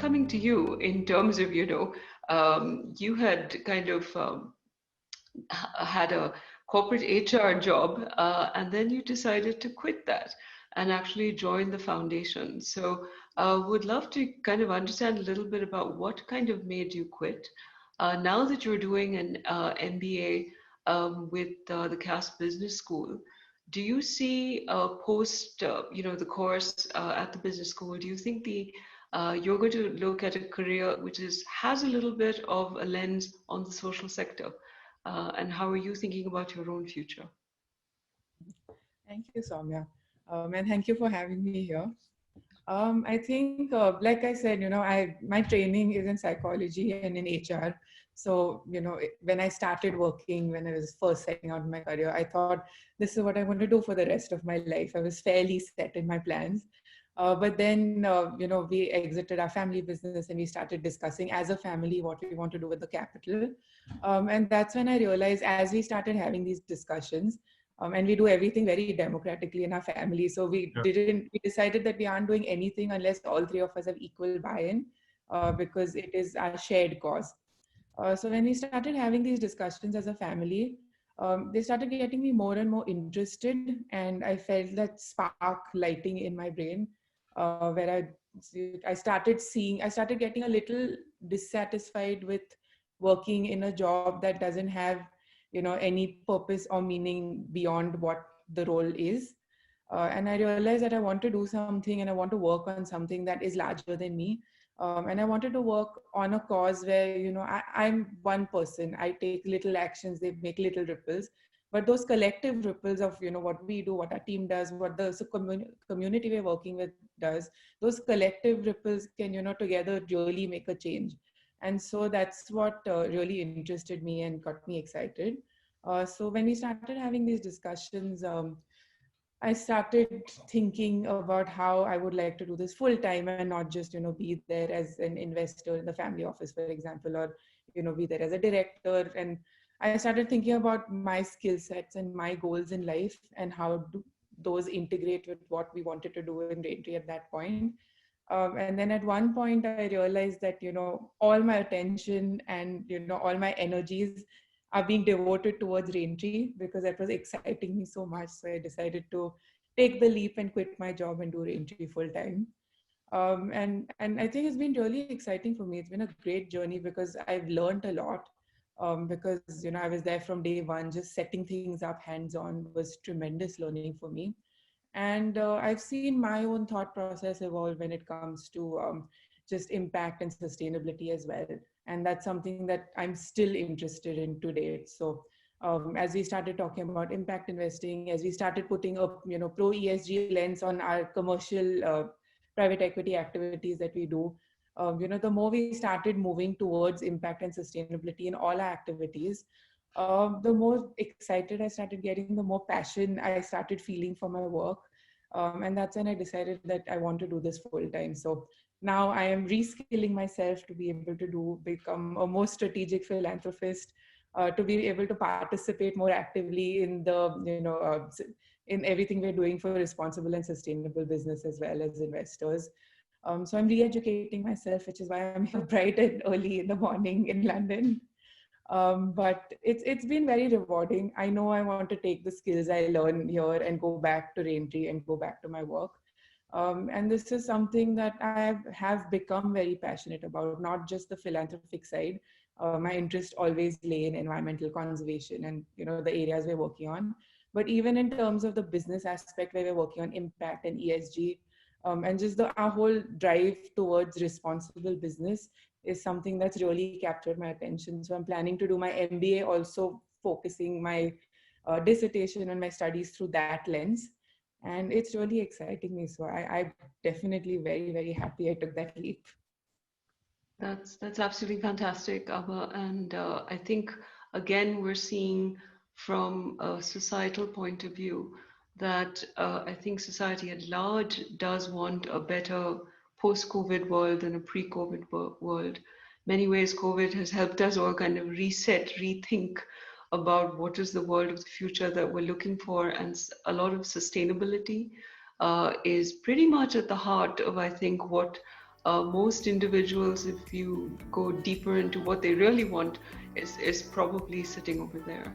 coming to you in terms of, you had kind of had a corporate HR job, and then you decided to quit that and actually join the foundation. So, would love to kind of understand a little bit about what kind of made you quit. Now that you're doing an MBA with the Cass Business School, do you see post, the course at the business school? Do you think you're going to look at a career which has a little bit of a lens on the social sector? And how are you thinking about your own future? Thank you, Soumya. And thank you for having me here. I think, like I said, my training is in psychology and in HR. So, when I started working, when I was first setting out my career, I thought this is what I want to do for the rest of my life. I was fairly set in my plans. But then, we exited our family business and we started discussing as a family what we want to do with the capital. And that's when I realized as we started having these discussions, and we do everything very democratically in our family. So we decided that we aren't doing anything unless all three of us have equal buy-in, because it is our shared cause. So when we started having these discussions as a family, they started getting me more and more interested, and I felt that spark lighting in my brain, where I started getting a little dissatisfied with working in a job that doesn't have, any purpose or meaning beyond what the role is. And I realized that I want to do something and I want to work on something that is larger than me. And I wanted to work on a cause where, I'm one person. I take little actions, they make little ripples. But those collective ripples of, what we do, what our team does, what the community we're working with does, those collective ripples can, together really make a change. And so that's what really interested me and got me excited. So when we started having these discussions, I started thinking about how I would like to do this full time and not just, be there as an investor in the family office, for example, or, be there as a director. And I started thinking about my skill sets and my goals in life and how do those integrate with what we wanted to do in Raintree at that point. And then at one point, I realized that, all my attention and, all my energies are being devoted towards Raintree because that was exciting me so much. So I decided to take the leap and quit my job and do Raintree full time. And I think it's been really exciting for me. It's been a great journey because I've learned a lot. Because I was there from day one, just setting things up hands on was tremendous learning for me. And I've seen my own thought process evolve when it comes to just impact and sustainability as well. And that's something that I'm still interested in today. So as we started talking about impact investing, as we started putting up, pro ESG lens on our commercial private equity activities that we do, the more we started moving towards impact and sustainability in all our activities, the more excited I started getting, the more passion I started feeling for my work. And that's when I decided that I want to do this full time. So now I am reskilling myself to be able to become a more strategic philanthropist, to be able to participate more actively in in everything we're doing for responsible and sustainable business as well as investors. So I'm re-educating myself, which is why I'm here bright and early in the morning in London. But it's been very rewarding. I know I want to take the skills I learn here and go back to Raintree and go back to my work. And this is something that I have become very passionate about, not just the philanthropic side. My interest always lay in environmental conservation and the areas we're working on, but even in terms of the business aspect where we're working on impact and ESG, and just our whole drive towards responsible business is something that's really captured my attention. So I'm planning to do my MBA also focusing my dissertation and my studies through that lens. And it's really exciting me. So I'm definitely very, very happy I took that leap. That's absolutely fantastic, Abba. And I think again we're seeing from a societal point of view that I think society at large does want a better post-COVID world than a pre-COVID world. Many ways, COVID has helped us all kind of reset, rethink about what is the world of the future that we're looking for, and a lot of sustainability is pretty much at the heart of I think what most individuals, if you go deeper into what they really want, is probably sitting over there.